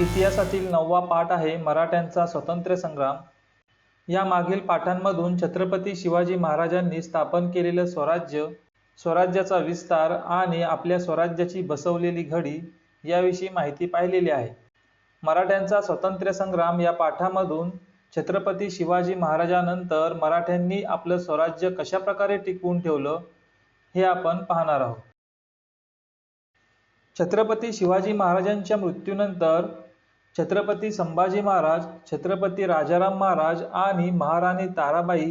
इतिहासातील 9वा पाठ आहे मराठ्यांचा स्वातंत्र्य संग्राम। या मागील पाठांमधून छत्रपती शिवाजी महाराजांनी स्थापन केलेलं स्वराज्य, स्वराज्याचा विस्तार आणि आपल्या स्वराज्याची बसवलेली घडी याविषयी माहिती पाहिलेली आहे। मराठ्यांचा स्वातंत्र्य संग्राम या पाठामधून छत्रपती शिवाजी महाराजांनंतर मराठ्यांनी आपलं स्वराज्य कशा प्रकारे टिकवून ठेवलं हे आपण पाहणार आहोत। छत्रपती शिवाजी महाराजांच्या मृत्यूनंतर छत्रपती संभाजी महाराज, छत्रपती राजाराम महाराज आणि महाराणी ताराबाई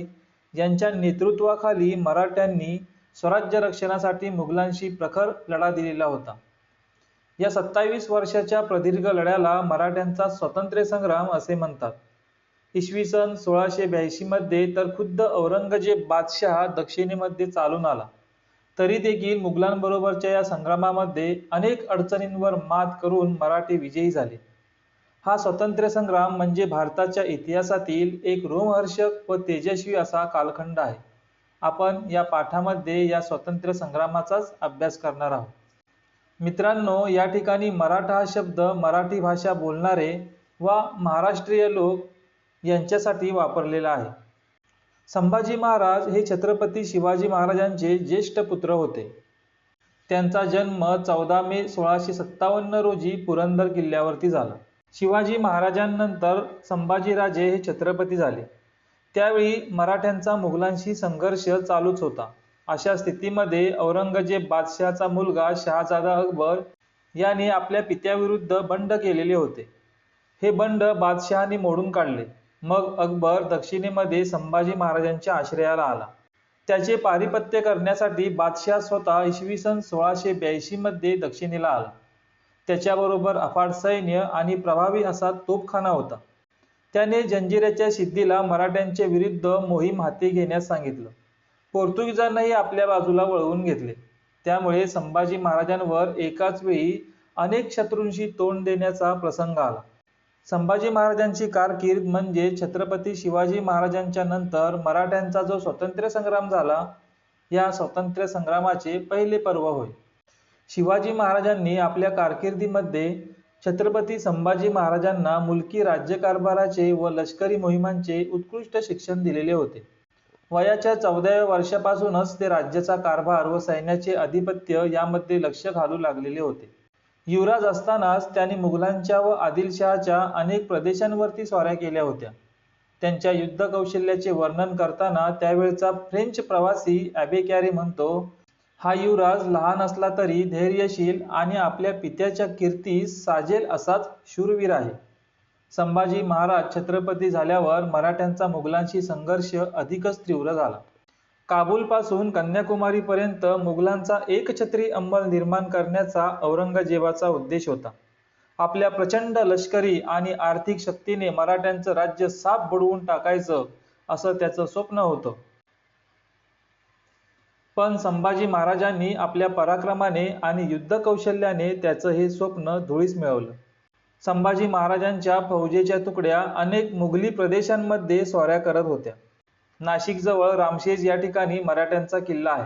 यांच्या नेतृत्वाखाली मराठ्यांनी स्वराज्य रक्षणासाठी मुघलांशी प्रखर लढा दिलेला होता। या 27 वर्षाच्या प्रदीर्घ लढ्याला मराठ्यांचा स्वातंत्र्य संग्राम असे म्हणतात। इसवी सन 1682 मध्ये तर खुद्द औरंगजेब बादशाह दक्षिणेमध्ये चालून आला, तरी देखील मुघलांबरोबरच्या या संग्रामामध्ये अनेक अडचणींवर मात करून मराठी विजयी झाले। हा स्वातंत्र्य संग्राम म्हणजे भारताच्या इतिहासातील एक रोमहर्षक व तेजस्वी असा कालखंड आहे। आपण या पाठामध्ये या स्वातंत्र्य संग्रामाचाच अभ्यास करणार आहोत। मित्रांनो, या ठिकाणी मराठा हा शब्द मराठी भाषा बोलणारे व महाराष्ट्रीय लोक यांच्यासाठी वापरलेला आहे। संभाजी महाराज हे छत्रपती शिवाजी महाराजांचे ज्येष्ठ पुत्र होते। त्यांचा जन्म 14 मे 1657 रोजी पुरंदर किल्ल्यावरती झाला। शिवाजी महाराजांनंतर संभाजीराजे हे छत्रपती झाले। त्यावेळी मराठ्यांचा मुघलांशी संघर्ष चालूच होता। अशा स्थितीमध्ये औरंगजेब बादशाहचा मुलगा शहाजादा अकबर याने आपल्या पित्याविरुद्ध बंड केलेले होते। हे बंड बादशहाने मोडून काढले। मग अकबर दक्षिणेमध्ये संभाजी महाराजांच्या आश्रयाला आला। त्याचे पारिपत्य करण्यासाठी बादशाह स्वतः इसवी सन 1682 मध्ये दक्षिणेला आला। त्याच्याबरोबर अफाट सैन्य आणि प्रभावी असा तोफखाना होता। त्याने जंजिऱ्याच्या सिद्धीला मराठ्यांच्या विरुद्ध मोहीम हाती घेण्यास सांगितलं। पोर्तुगीजांनाही आपल्या बाजूला वळवून घेतले। त्यामुळे संभाजी महाराजांवर एकाच वेळी अनेक शत्रूंशी तोंड देण्याचा प्रसंग आला। संभाजी महाराजांची कारकीर्द म्हणजे छत्रपती शिवाजी महाराजांच्या नंतर मराठ्यांचा जो स्वातंत्र्य संग्राम झाला, या स्वातंत्र्य संग्रामाचे पहिले पर्व होय। शिवाजी महाराजांनी आपल्या कारकिर्दीमध्ये छत्रपती संभाजी महाराजांना मुलकी राज्यकारभाराचे व लष्करी मोहिमांचे उत्कृष्ट शिक्षण दिलेले होते। वयाच्या 14व्या वर्षापासूनच ते राज्याचा कारभार व सैन्याचे अधिपत्य यामध्ये लक्ष घालू लागलेले होते। युवराज असतानाच त्यांनी मुघलांच्या व आदिलशहाच्या अनेक प्रदेशांवरती स्वाऱ्या केल्या होत्या। त्यांच्या युद्ध कौशल्याचे वर्णन करताना त्यावेळचा फ्रेंच प्रवासी ॲबे कॅरी म्हणतो, हा युवराज लहान असला तरी धैर्यशील आणि आपल्या पित्याच्या कीर्तीस साजेल असाच शूरवीर आहे। संभाजी महाराज छत्रपती झाल्यावर मराठ्यांचा मुघलांशी संघर्ष अधिकच तीव्र झाला। काबूलपासून कन्याकुमारीपर्यंत मुघलांचा एकछत्री अंमल निर्माण करण्याचा औरंगजेबाचा उद्देश होता। आपल्या प्रचंड लष्करी आणि आर्थिक शक्तीने मराठ्यांचं राज्य साफ बुडवून टाकायचं असं त्याचं स्वप्न होतं। पण संभाजी महाराजांनी आपल्या पराक्रमाने आणि युद्ध कौशल्याने त्याचं हे स्वप्न धुळीस मिळवलं। संभाजी महाराजांच्या फौजेच्या तुकड्या अनेक मुघली प्रदेशांमध्ये स्वाऱ्या करत होत्या। नाशिकजवळ रामशेज या ठिकाणी मराठ्यांचा किल्ला आहे।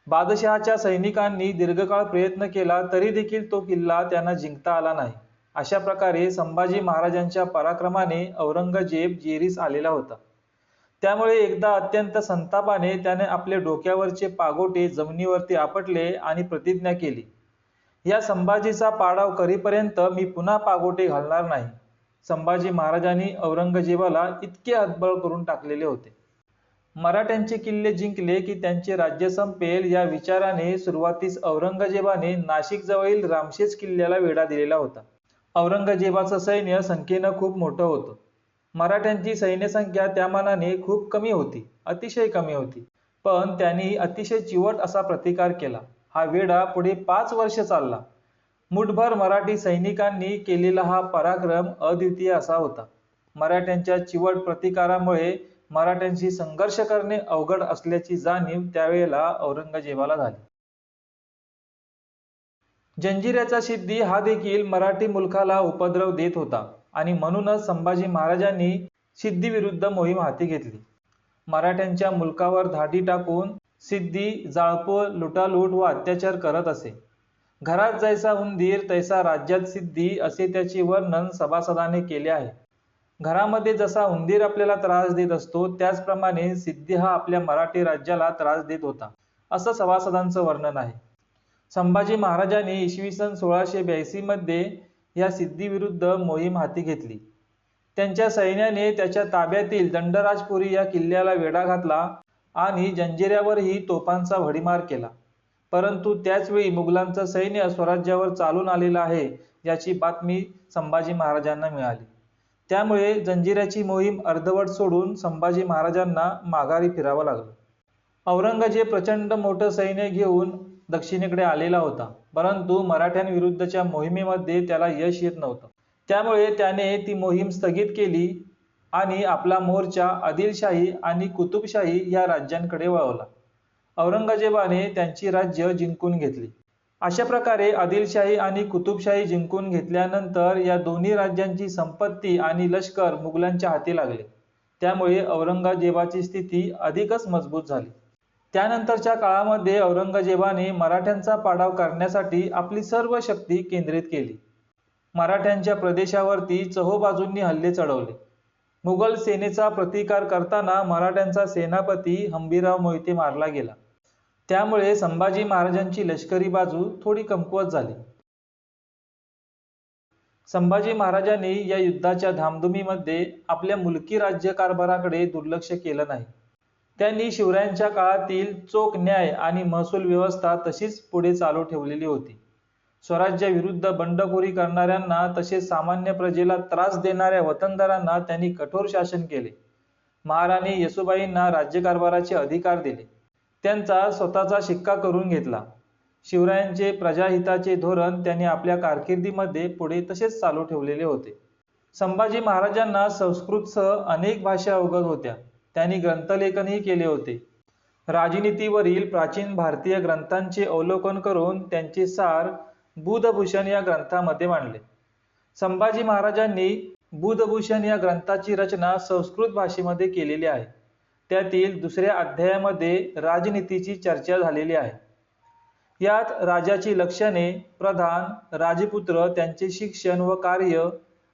बादशहाच्या सैनिकांनी दीर्घकाळ प्रयत्न केला तरी देखील तो किल्ला त्यांना जिंकता आला नाही। अशा प्रकारे संभाजी महाराजांच्या पराक्रमाने औरंगजेब जेरीस आलेला होता। त्यामुळे एकदा अत्यंत संतापाने त्याने आपले डोक्यावरचे पागोटे जमिनीवरती आपटले आणि प्रतिज्ञा केली, या संभाजीचा पाडाव करीपर्यंत मी पुन्हा पागोटे घालणार नाही। संभाजी महाराजांनी औरंगजेबाला इतके हतबल करून टाकलेले होते। मराठ्यांचे किल्ले जिंकले की त्यांचे राज्य संपेल या विचाराने सुरुवातीस औरंगजेबाने नाशिक जवळील रामशेज किल्ल्याला वेढा दिलेला होता। औरंगजेबाचं सैन्य संख्येनं खूप मोठं होतं। मराठ्यांची सैन्यसंख्या त्या मानाने खूप कमी होती, अतिशय कमी होती। पण त्यांनी अतिशय चिवट असा प्रतिकार केला। हा वेढा पुढे 5 वर्ष चालला। मुठभर मराठी सैनिकांनी केलेला हा पराक्रम अद्वितीय असा होता। मराठ्यांच्या चिवट प्रतिकारामुळे मराठ्यांशी संघर्ष करणे अवघड असल्याची जाणीव त्यावेळेला औरंगजेबाला झाली। जंजिऱ्याचा सिद्धी हा देखील मराठी मुलखाला उपद्रव देत होता आणि म्हणूनच संभाजी महाराजांनी सिद्धीविरुद्ध मोहीम हाती घेतली। मराठ्यांच्या मुलखावर धाडी टाकून सिद्धी जाळपोळ, लुटालूट व अत्याचार करत असे। घरात जैसा उंदीर तैसा राज्यात सिद्धी असे त्याचे वर्णन सभासदाने केले आहे. घरामध्ये जसा उंदीर आपल्याला त्रास देत असतो त्याचप्रमाणे सिद्धी हा आपल्या मराठी राज्याला त्रास देत होता, असं सभासदांचं वर्णन आहे. संभाजी महाराजांनी इसवी सन 1682 मध्ये या सिद्धीविरुद्ध मोहीम हाती घेतली. त्यांच्या सैन्याने त्याच्या ताब्यातील दंडराजपुरी या किल्ल्याला वेढा घातला आणि जंजिऱ्यावरही तोफांचा भडीमार केला. परंतु त्याचवेळी मुघलांचं सैन्य स्वराज्यावर चालून आलेलं आहे याची बातमी संभाजी महाराजांना मिळाली. त्यामुळे जंजिऱ्याची मोहीम अर्धवट सोडून संभाजी महाराजांना माघारी फिरावं लागलं. औरंगजेब प्रचंड मोठं सैन्य घेऊन दक्षिणेकडे आलेला होता, परंतु मराठ्यांविरुद्धच्या मोहिमेमध्ये त्याला यश येत नव्हतं. त्यामुळे त्याने ती मोहीम स्थगित केली आणि आपला मोर्चा आदिलशाही आणि कुतुबशाही या राज्यांकडे वळवला. औरंगजेबाने त्यांची राज्य जिंकून घेतली. अशा प्रकारे आदिलशाही आणि कुतुबशाही जिंकून घेतल्यानंतर या दोन्ही राज्यांची संपत्ती आणि लष्कर मुघलांच्या हाती लागले. त्यामुळे औरंगजेबाची स्थिती अधिकच मजबूत झाली. त्यानंतरच्या काळामध्ये औरंगजेबाने मराठ्यांचा पाडाव करण्यासाठी आपली सर्व शक्ती केंद्रित केली. मराठ्यांच्या प्रदेशावरती चोहोबाजूंनी हल्ले चढवले. मुघल सेनेचा प्रतिकार करताना मराठ्यांचा सेनापती हंबीरराव मोहिते मारला गेला. त्यामुळे संभाजी महाराजांची लष्करी बाजू थोडी कमकुवत झाली. संभाजी महाराजांनी या युद्धाच्या धामधुमीमध्ये आपल्या मुलकी राज्यकारभाराकडे दुर्लक्ष केलं नाही. त्यांनी शिवरायांच्या काळातील चोख न्याय आणि महसूल व्यवस्था तशीच पुढे चालू ठेवलेली होती. स्वराज्याविरुद्ध बंडखोरी करणाऱ्यांना तसेच सामान्य प्रजेला त्रास देणाऱ्या वतनदारांना त्यांनी कठोर शासन केले. महाराणी येसूबाईंना राज्यकारभाराचे अधिकार दिले. त्यांचा स्वतःचा शिक्का करून घेतला. शिवरायांचे प्रजाहिताचे धोरण त्यांनी आपल्या कारकिर्दीमध्ये पुढे तसेच चालू ठेवलेले होते. संभाजी महाराजांना संस्कृतसह अनेक भाषा अवगत होत्या. त्यांनी ग्रंथलेखनही केले होते. राजनीतीवरील प्राचीन भारतीय ग्रंथांचे अवलोकन करून त्यांचे सार बुधभूषण या ग्रंथामध्ये मांडले. संभाजी महाराजांनी बुधभूषण या ग्रंथाची रचना संस्कृत भाषेमध्ये केलेली आहे. त्यातील दुसऱ्या अध्यायामध्ये राजनीतीची चर्चा झालेली आहे. यात राजाची लक्षणे, प्रधान, राजपुत्र, त्यांचे शिक्षण व कार्य,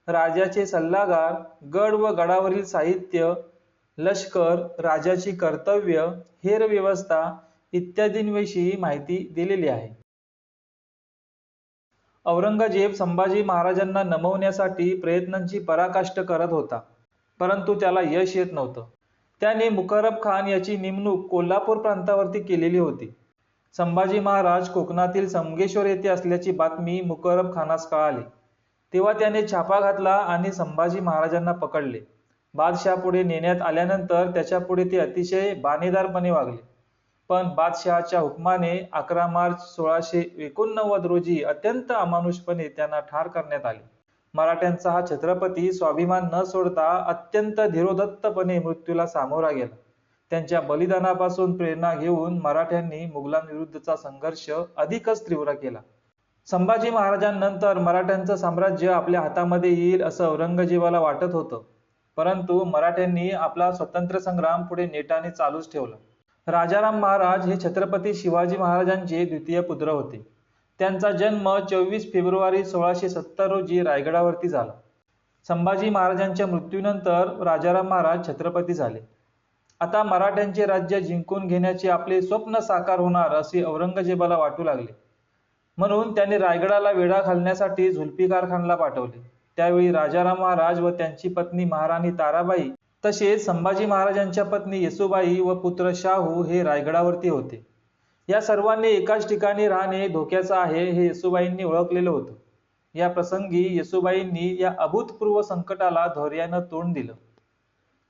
राजाचे सल्लागार, गड व गडावरील साहित्य, लष्कर, राजाची कर्तव्य, हेर व्यवस्था इत्यादींविषयी माहिती दिलेली आहे. औरंगजेब संभाजी महाराजांना नमवण्यासाठी प्रयत्नांची पराकाष्ठ करत होता, परंतु त्याला यश येत नव्हतं. त्याने मुकरब खान याची नेमणूक कोल्हापूर प्रांतावरती केलेली होती. संभाजी महाराज कोकणातील समगेश्वर येथे असल्याची बातमी मुकरब खानास कळाली. तेव्हा त्याने छापा घातला आणि संभाजी महाराजांना पकडले. बादशाह पुढे नेण्यात आल्यानंतर त्याच्या पुढे ते अतिशय बाणेदारपणे वागले. पण बादशहाच्या हुकमाने 11 मार्च 1689 रोजी अत्यंत अमानुषपणे त्यांना ठार करण्यात आले. मराठ्यांचा हा छत्रपती स्वाभिमान न सोडता अत्यंत धीरोदत्तपणे मृत्यूला सामोरा गेला. त्यांच्या बलिदानापासून प्रेरणा घेऊन मराठ्यांनी मुघलांविरुद्धचा संघर्ष अधिकच तीव्र केला. संभाजी महाराजांनंतर मराठ्यांचं साम्राज्य आपल्या हातामध्ये येईल असं औरंगजेबाला वाटत होतं, परंतु मराठ्यांनी आपला स्वातंत्र्य संग्राम पुढे नेटाने चालूच ठेवला. राजाराम महाराज हे छत्रपती शिवाजी महाराजांचे द्वितीय पुत्र होते. त्यांचा जन्म 24 फेब्रुवारी 1670 रोजी रायगडावरती झाला. संभाजी महाराजांच्या मृत्यूनंतर राजाराम महाराज छत्रपती झाले. आता मराठ्यांचे राज्य जिंकून घेण्याचे आपले स्वप्न साकार होणार असे औरंगजेबाला वाटू लागले. म्हणून त्यांनी रायगडाला वेढा घालण्यासाठी झुल्फिकार खानला पाठवले. त्यावेळी राजाराम महाराज व त्यांची पत्नी महाराणी ताराबाई तसेच संभाजी महाराजांच्या पत्नी येसूबाई व पुत्र शाहू हे रायगडावरती होते. या सर्वांनी एकाच ठिकाणी राहणे धोक्याचं आहे हे येसूबाईंनी ओळखलेलं होतं. या प्रसंगी येसूबाईंनी या अभूतपूर्व संकटाला धैर्यानं तोंड दिलं.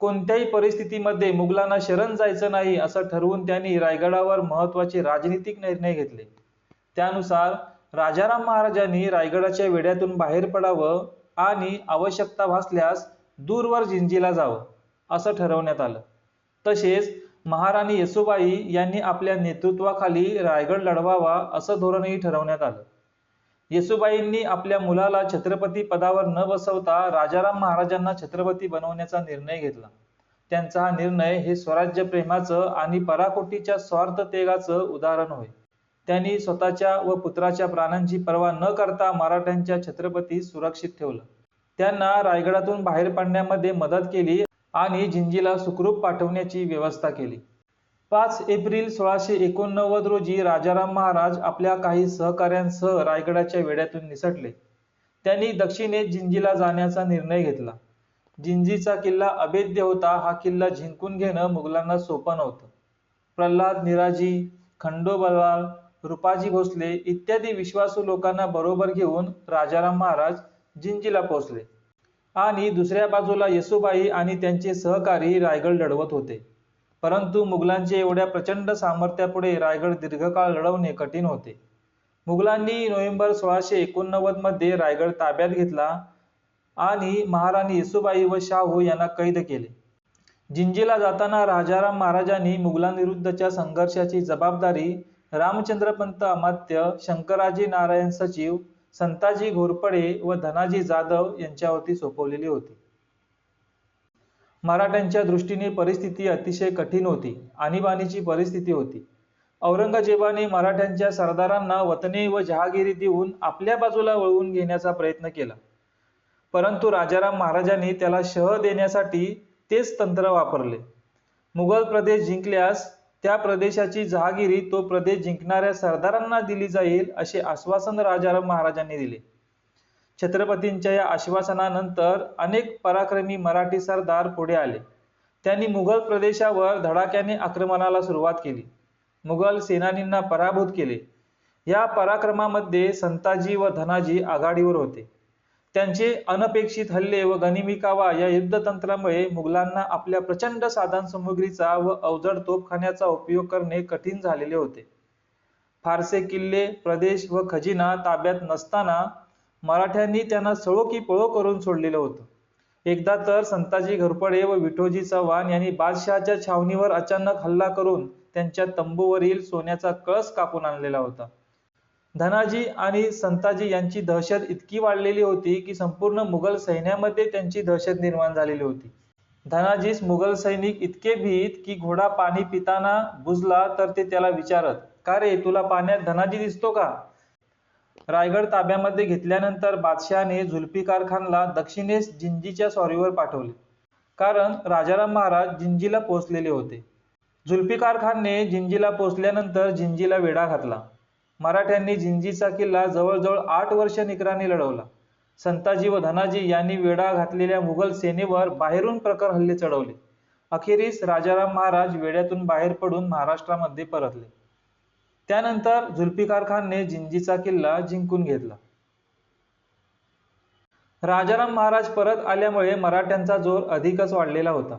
कोणत्याही परिस्थितीमध्ये मुघलांना शरण जायचं नाही असं ठरवून त्यांनी रायगडावर महत्त्वाचे राजनीतिक निर्णय घेतले. त्यानुसार राजाराम महाराजांनी रायगडाच्या वेढ्यातून बाहेर पडावं आणि आवश्यकता भासल्यास दूरवर जिंजीला जावं असं ठरवण्यात आलं. तसेच महाराणी येसूबाई यांनी आपल्या नेतृत्वाखाली रायगड लढवावा असं धोरणही ठरवण्यात आलं. येसूबाईंनी आपल्या मुलाला छत्रपती पदावर न बसवता राजाराम महाराजांना छत्रपती बनवण्याचा निर्णय घेतला. त्यांचा हा निर्णय हे स्वराज्य प्रेमाचं आणि पराकोटीच्या स्वार्थ त्यागाचं उदाहरण होय. त्यांनी स्वतःच्या व पुत्राच्या प्राणांची पर्वा न करता मराठ्यांच्या छत्रपतीस सुरक्षित ठेवलं. त्यांना रायगडातून बाहेर पडण्यामध्ये मदत केली आणि जिंजीला सुखरूप पाठवण्याची व्यवस्था केली. 5 एप्रिल 1689 रोजी राजाराम महाराज आपल्या काही सहकाऱ्यांसह रायगडाच्या वेढ्यातून निसटले. त्यांनी दक्षिणेत जिंजीला जाण्याचा निर्णय घेतला. जिंजीचा किल्ला अभेद्य होता. हा किल्ला जिंकून घेणं मुघलांना सोपं नव्हतं. प्रल्हाद निराजी, खंडोबालाल, रूपाजी भोसले इत्यादी विश्वासू लोकांना बरोबर घेऊन राजाराम महाराज जिंजीला पोहोचले आणि दुसऱ्या बाजूला येसुबाई आणि त्यांचे सहकारी रायगड लढवत होते. परंतु मुघलांच्या एवढ्या प्रचंड सामर्थ्यापुढे रायगड दीर्घकाळ लढवणे कठीण होते. मुघलांनी नोव्हेंबर 1689 मध्ये रायगड ताब्यात घेतला आणि महाराणी येसुबाई व शाहू यांना कैद केले. जिंजीला जाताना राजाराम महाराजांनी मुघलांविरुद्धच्या संघर्षाची जबाबदारी रामचंद्रपंत अमात्य, शंकराजी नारायण सचिव, संताजी घोरपडे व धनाजी जाधव यांच्यावरती सोपवलेली होती. मराठ्यांच्या दृष्टीने परिस्थिती अतिशय कठीण होती. आणीबाणीची परिस्थिती होती. औरंगजेबाने मराठ्यांच्या सरदारांना वतने व जहागिरी देऊन आपल्या बाजूला वळवून घेण्याचा प्रयत्न केला. परंतु राजाराम महाराजांनी त्याला शह देण्यासाठी तेच तंत्र वापरले. मुघल प्रदेश जिंकल्यास त्या प्रदेशाची जहागिरी तो प्रदेश जिंकणाऱ्या सरदारांना दिली जाईल असे आश्वासन राजाराम महाराजांनी दिले. छत्रपतींच्या या आश्वासनानंतर अनेक पराक्रमी मराठी सरदार पुढे आले. त्यांनी मुघल प्रदेशावर धडाक्याने आक्रमणाला सुरुवात केली. मुघल सेनानींना पराभूत केले. या पराक्रमामध्ये संताजी व धनाजी आघाडीवर होते. त्यांचे अनपेक्षित हल्ले व गनिमी कावा या युद्धतंत्रामुळे मुघलांना आपल्या प्रचंड साधनसामुग्रीचा व अवजड तोफखान्याचा उपयोग करणे कठीण झालेले होते. फारसे किल्ले, प्रदेश व खजिना ताब्यात नसताना मराठ्यांनी त्यांना सळो की पळो करून सोडलेलं होतं. एकदा तर संताजी घोरपडे व विठोजी चव्हाण यांनी बादशहाच्या छावणीवर अचानक हल्ला करून त्यांच्या तंबूवरील सोन्याचा कळस कापून आणलेला होता. धनाजी आणि संताजी यांची दहशत इतकी वाढलेली होती की संपूर्ण मुघल सैन्यामध्ये त्यांची दहशत निर्माण झालेली होती. धनाजीस मुघल सैनिक इतके भीत की घोडा पाणी पिताना बुजला तर ते त्याला विचारत, का रे, तुला पाण्यात धनाजी दिसतो का? रायगड ताब्यामध्ये घेतल्यानंतर बादशहाने जुल्फिकार खानला दक्षिणेस जिंजीच्या स्वारीवर पाठवले, कारण राजाराम महाराज जिंजीला पोहोचलेले होते. जुल्फिकार खानने जिंजीला पोहोचल्यानंतर जिंजीला वेढा घातला. मराठ्यांनी जिंजीचा किल्ला जवळजवळ 8 वर्ष निकराने लढवला. संताजी व धनाजी यांनी वेढा घातलेल्या मुघल सेनेवर बाहेरून प्रखर हल्ले चढवले. अखेरीस राजाराम महाराज वेढ्यातून बाहेर पडून महाराष्ट्रामध्ये परतले. त्यानंतर जुल्फिकार खानने जिंजीचा किल्ला जिंकून घेतला. राजाराम महाराज परत आल्यामुळे मराठ्यांचा जोर अधिकच वाढलेला होता.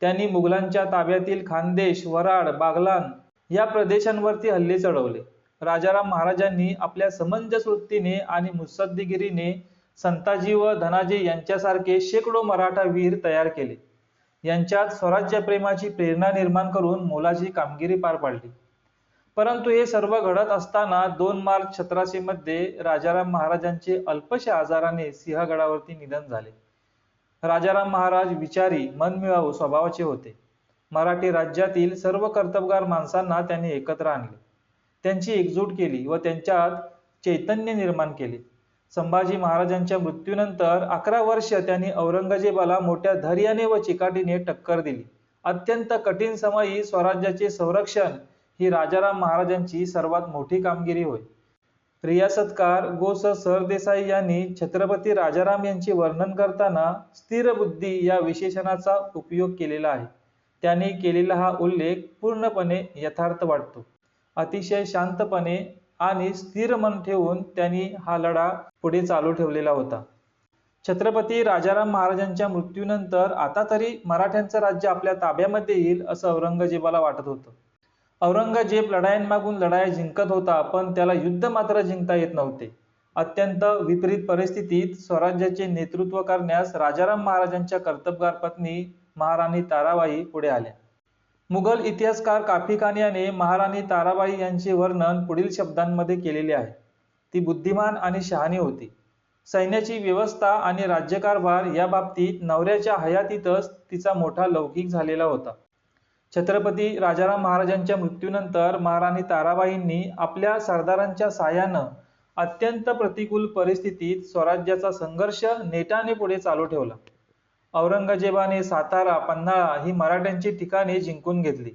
त्यांनी मुघलांच्या ताब्यातील खानदेश, वराड, बागलान या प्रदेशांवरती हल्ले चढवले. राजाराम महाराजांनी आपल्या समंजस वृत्तीने आणि मुत्सद्देगिरीने संताजी व धनाजी यांच्यासारखे शेकडो मराठा वीर तयार केले. यांच्यात स्वराज्य प्रेमाची प्रेरणा निर्माण करून मोलाची कामगिरी पार पाडली. परंतु हे सर्व घडत असताना 2 मार्च 1700 मध्ये राजाराम महाराजांचे अल्पशा आजाराने सिंहगडावरती निधन झाले. राजाराम महाराज विचारी, मनमिळावू स्वभावाचे होते. मराठी राज्यातील सर्व कर्तबगार माणसांना त्यांनी एकत्र आणले, त्यांची एकजूट केली व त्यांच्यात चैतन्य निर्माण केले. संभाजी महाराजांच्या मृत्यूनंतर 11 वर्ष त्यांनी औरंगजेबाला मोठ्या धैर्याने व चिकाटीने टक्कर दिली. अत्यंत कठीण समयी स्वराज्याचे संरक्षण ही राजाराम महाराजांची सर्वात मोठी कामगिरी होय. रियासतकार गो. स. सरदेसाई यांनी छत्रपती राजाराम यांचे वर्णन करताना स्थिर बुद्धी या विशेषणाचा उपयोग केलेला आहे. त्यांनी केलेला हा उल्लेख पूर्णपणे यथार्थ वाटतो. अतिशय शांतपणे आणि स्थिर मन ठेवून त्यांनी हा लढा पुढे चालू ठेवलेला होता. छत्रपती राजाराम महाराजांच्या मृत्यूनंतर आता तरी मराठ्यांचं राज्य आपल्या ताब्यामध्ये येईल असं औरंगजेबाला वाटत होतं. औरंगजेब लढायांमागून लढाया जिंकत होता, पण त्याला युद्ध मात्र जिंकता येत नव्हते. अत्यंत विपरीत परिस्थितीत स्वराज्याचे नेतृत्व करण्यास राजाराम महाराजांच्या कर्तबगार पत्नी महाराणी ताराबाई पुढे आल्या. मुघल इतिहासकार काफी खान याने महाराणी ताराबाई यांचे वर्णन पुढील शब्दांमध्ये केलेले आहे. ती बुद्धिमान आणि शहाणी होती. सैन्याची व्यवस्था आणि राज्यकारभार या बाबतीत नवऱ्याच्या हयातीतच तिचा मोठा लौकिक झालेला होता. छत्रपती राजाराम महाराजांच्या मृत्यूनंतर महाराणी ताराबाईंनी आपल्या सरदारांच्या साहाय्यानं अत्यंत प्रतिकूल परिस्थितीत स्वराज्याचा संघर्ष नेटाने पुढे चालू ठेवला. औरंगजेबाने सातारा, पन्हाळा ही मराठ्यांची ठिकाणे जिंकून घेतली,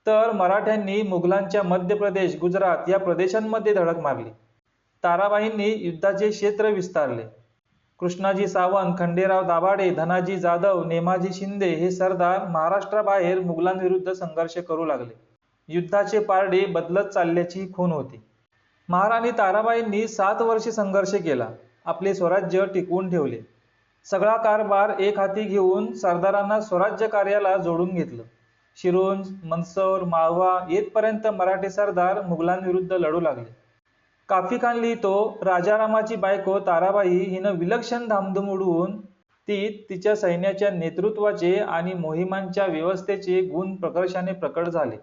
तर मराठ्यांनी मुघलांच्या मध्य प्रदेश, गुजरात या प्रदेशांमध्ये धडक मारली. ताराबाईंनी युद्धाचे क्षेत्र विस्तारले. कृष्णाजी सावंत, खंडेराव दाभाडे, धनाजी जाधव, नेमाजी शिंदे हे सरदार महाराष्ट्राबाहेर मुघलांविरुद्ध संघर्ष करू लागले. युद्धाचे पारडे बदलत चालल्याची खूण होती. महाराणी ताराबाईंनी 7 वर्षे संघर्ष केला, आपले स्वराज्य टिकवून ठेवले. सगळा कारभार एक हाती घेऊन सरदारांना स्वराज्य कार्याला जोडून घेतलं. शिरोंज, मंदसौर, माळवा येथपर्यंत मराठी सरदार मुघलांविरुद्ध लढू लागले. काफी खान लिहितो, राजारामाची बायको ताराबाई हिनं विलक्षण धामधूम उडवून तिच्या सैन्याच्या नेतृत्वाचे आणि मोहिमांच्या व्यवस्थेचे गुण प्रकर्षाने प्रकट झाले.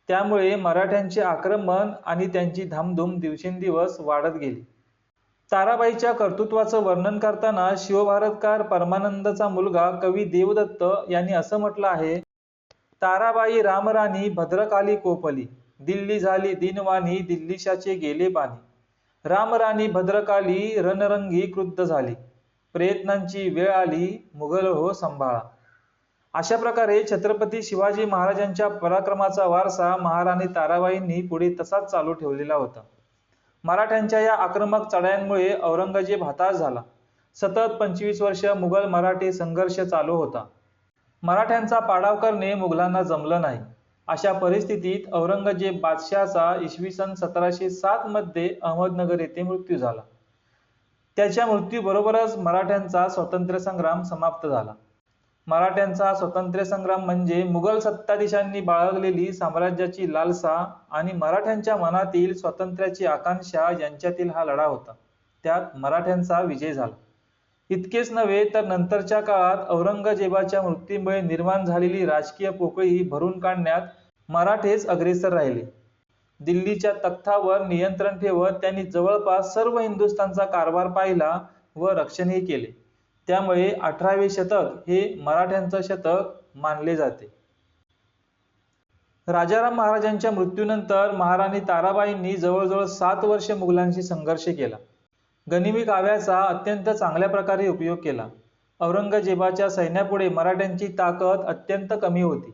त्यामुळे मराठ्यांचे आक्रमण आणि त्यांची धामधूम दिवसेंदिवस वाढत गेली. ताराबाईच्या कर्तृत्वाचं वर्णन करताना शिवभारतकार परमानंदचा मुलगा कवी देवदत्त यांनी असं म्हटलं आहे, ताराबाई रामराणी भद्रकाली कोपली, दिल्ली झाली दिनवाणी, दिल्लीशाचे गेले बानी. रामराणी भद्रकाली रणरंगी क्रुद्ध झाली, प्रयत्नांची वेळ आली, मुघल हो संभाळा. अशा प्रकारे छत्रपती शिवाजी महाराजांच्या पराक्रमाचा वारसा महाराणी ताराबाईंनी पुढे तसाच चालू ठेवलेला होता. मराठ्यांच्या या आक्रमक चढायांमुळे औरंगजेब हताश झाला. सतत 25 वर्ष मुघल मराठी संघर्ष चालू होता. मराठ्यांचा पाडाव करणे मुघलांना जमलं नाही. अशा परिस्थितीत औरंगजेब बादशहाचा इसवी सन 1707 मध्ये अहमदनगर येथे मृत्यू झाला. त्याच्या मृत्यूबरोबरच मराठ्यांचा स्वातंत्र्य संग्राम समाप्त झाला. मराठ्यांचा स्वातंत्र्य संग्राम म्हणजे मुघल सत्ताधीशांनी बाळगलेली साम्राज्याची लालसा आणि मराठ्यांच्या मनातील स्वातंत्र्याची आकांक्षा यांच्यातील हा लढा होता. त्यात मराठ्यांचा विजय झाला. इतकेच नव्हे तर नंतरच्या काळात औरंगजेबाच्या मृत्यूमुळे निर्माण झालेली राजकीय पोकळी भरून काढण्यात मराठेच अग्रेसर राहिले. दिल्लीच्या तख्तावर नियंत्रण ठेवत त्यांनी जवळपास सर्व हिंदुस्थानचा कारभार पाहिला व रक्षणही केले. त्यामुळे 18वे शतक हे मराठ्यांचं शतक मानले जाते. राजाराम महाराजांच्या मृत्यूनंतर महाराणी ताराबाईंनी जवळजवळ 7 वर्षे मुघलांशी संघर्ष केला. गनिमी काव्याचा अत्यंत चांगल्या प्रकारे उपयोग केला. औरंगजेबाच्या सैन्यापुढे मराठ्यांची ताकद अत्यंत कमी होती.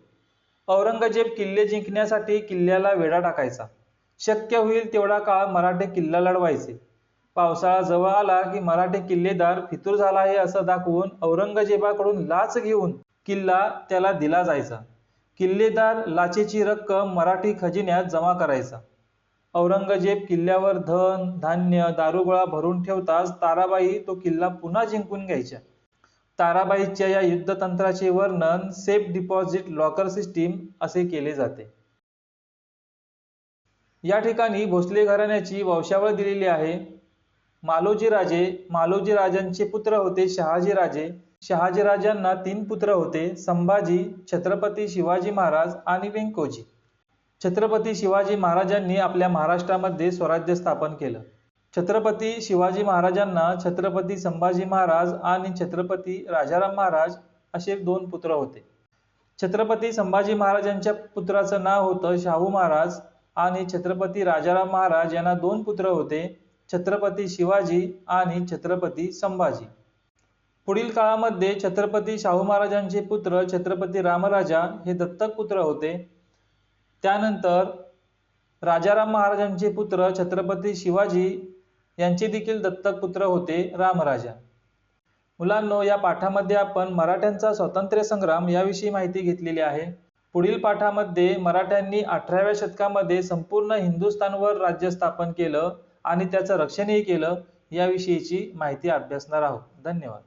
औरंगजेब किल्ले जिंकण्यासाठी किल्ल्याला वेढा टाकायचा. शक्य होईल तेवढा काळ मराठे किल्ला लढवायचे. पावसाळा जवळ आला की मराठे किल्लेदार फितूर झाला आहे असं दाखवून औरंगजेबाकडून लाच घेऊन किल्ला त्याला दिला जायचा. किल्लेदार लाचेची रक्कम मराठी खजिन्यात जमा करायचा. औरंगजेब किल्ल्यावर धन, धान्य, दारुगोळा भरून ठेवताच ताराबाई तो किल्ला पुन्हा जिंकून घ्यायच्या. ताराबाईच्या या युद्धतंत्राचे वर्णन सेफ डिपॉझिट लॉकर सिस्टीम असे केले जाते. या ठिकाणी भोसले घराण्याची वंशावळ दिलेली आहे. मालोजी राजांचे पुत्र होते शहाजीराजे. शहाजीराजांना 3 पुत्र होते, संभाजी, छत्रपती शिवाजी महाराज आणि व्यंकोजी. छत्रपती शिवाजी महाराजांनी आपल्या महाराष्ट्रामध्ये स्वराज्य स्थापन केलं. छत्रपती शिवाजी महाराजांना छत्रपती संभाजी महाराज आणि छत्रपती राजाराम महाराज असे 2 पुत्र होते. छत्रपती संभाजी महाराजांच्या पुत्राचं नाव होतं शाहू महाराज आणि छत्रपती राजाराम महाराज यांना 2 पुत्र होते, छत्रपती शिवाजी आणि छत्रपती संभाजी. पुढील काळामध्ये छत्रपती शाहू महाराजांचे पुत्र छत्रपती रामराजा हे दत्तक पुत्र होते. त्यानंतर राजाराम महाराजांचे पुत्र छत्रपती शिवाजी यांचे देखील दत्तक पुत्र होते रामराजा. मुलांनो, या पाठामध्ये आपण मराठ्यांचा स्वातंत्र्य संग्राम याविषयी माहिती घेतलेली आहे. पुढील पाठामध्ये मराठ्यांनी 18व्या शतकामध्ये संपूर्ण हिंदुस्थानवर राज्य स्थापन केलं आणि त्याचं रक्षणही केलं याविषयीची माहिती अभ्यासणार आहोत. धन्यवाद.